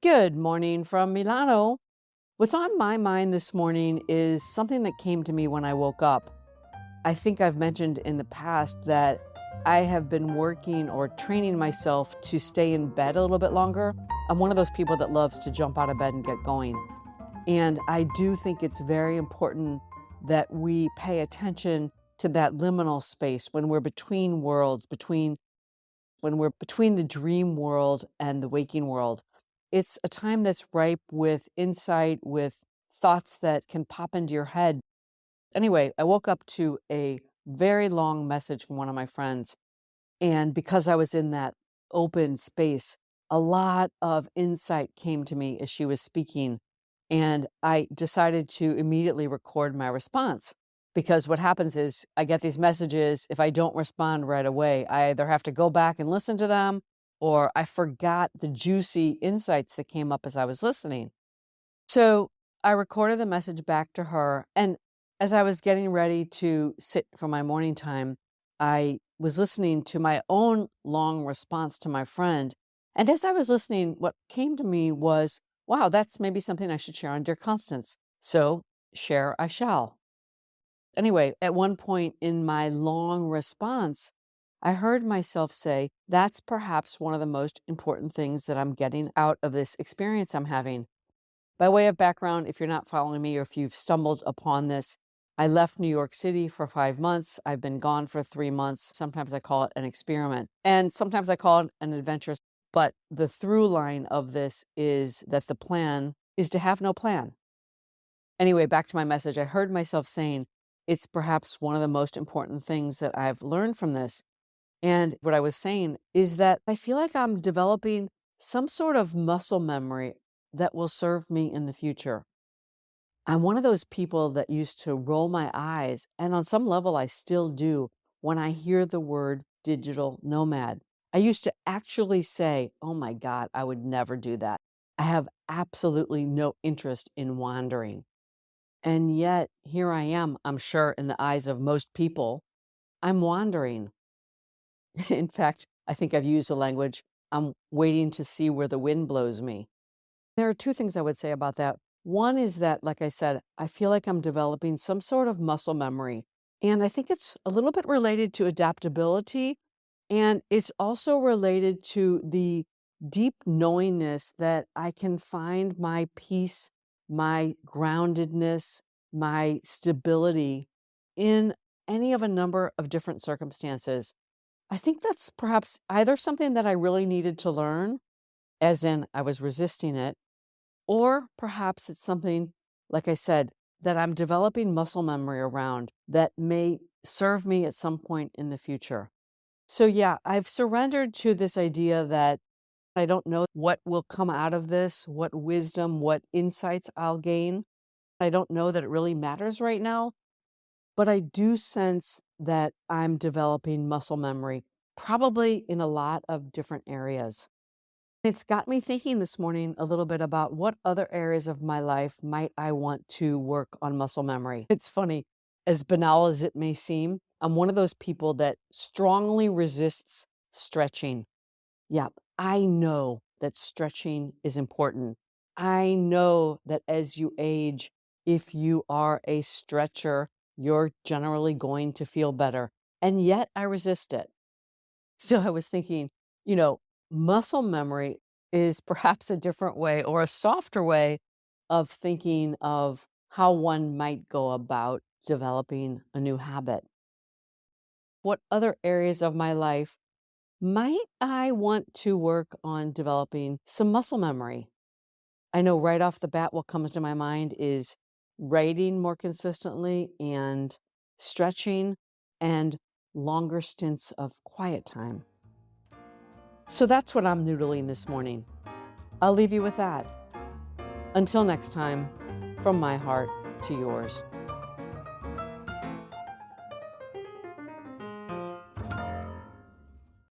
Good morning from Milano. What's on my mind this morning is something that came to me when I woke up. I think I've mentioned in the past that I have been working or training myself to stay in bed a little bit longer. I'm one of those people that loves to jump out of bed and get going. And I do think it's very important that we pay attention to that liminal space when we're between worlds, when we're between the dream world and the waking world. It's a time that's ripe with insight, with thoughts that can pop into your head. Anyway, I woke up to a very long message from one of my friends. And because I was in that open space, a lot of insight came to me as she was speaking. And I decided to immediately record my response. Because what happens is I get these messages. If I don't respond right away, I either have to go back and listen to them or I forgot the juicy insights that came up as I was listening. So I recorded the message back to her. And as I was getting ready to sit for my morning time, I was listening to my own long response to my friend. And as I was listening, what came to me was, wow, that's maybe something I should share on Dear Constance. So share I shall. Anyway, at one point in my long response, I heard myself say, that's perhaps one of the most important things that I'm getting out of this experience I'm having. By way of background, if you're not following me or if you've stumbled upon this, I left New York City for 5 months. I've been gone for 3 months. Sometimes I call it an experiment, and sometimes I call it an adventure. But the through line of this is that the plan is to have no plan. Anyway, back to my message. I heard myself saying, it's perhaps one of the most important things that I've learned from this. And what I was saying is that I feel like I'm developing some sort of muscle memory that will serve me in the future. I'm one of those people that used to roll my eyes, and on some level I still do, when I hear the word digital nomad. I used to actually say, oh my God, I would never do that. I have absolutely no interest in wandering. And yet here I am, I'm sure in the eyes of most people, I'm wandering. In fact, I think I've used the language, I'm waiting to see where the wind blows me. There are two things I would say about that. One is that, like I said, I feel like I'm developing some sort of muscle memory. And I think it's a little bit related to adaptability. And it's also related to the deep knowingness that I can find my peace, my groundedness, my stability in any of a number of different circumstances. I think that's perhaps either something that I really needed to learn, as in I was resisting it, or perhaps it's something, like I said, that I'm developing muscle memory around that may serve me at some point in the future. So, yeah, I've surrendered to this idea that I don't know what will come out of this, what wisdom, what insights I'll gain. I don't know that it really matters right now, but I do sense that I'm developing muscle memory, probably in a lot of different areas. It's got me thinking this morning a little bit about what other areas of my life might I want to work on muscle memory. It's funny, as banal as it may seem, I'm one of those people that strongly resists stretching. Yeah, I know that stretching is important. I know that as you age, if you are a stretcher, you're generally going to feel better. And yet I resist it. So I was thinking, you know, muscle memory is perhaps a different way or a softer way of thinking of how one might go about developing a new habit. What other areas of my life might I want to work on developing some muscle memory? I know right off the bat, what comes to my mind is writing more consistently and stretching and longer stints of quiet time. So that's what I'm noodling this morning. I'll leave you with that. Until next time, from my heart to yours.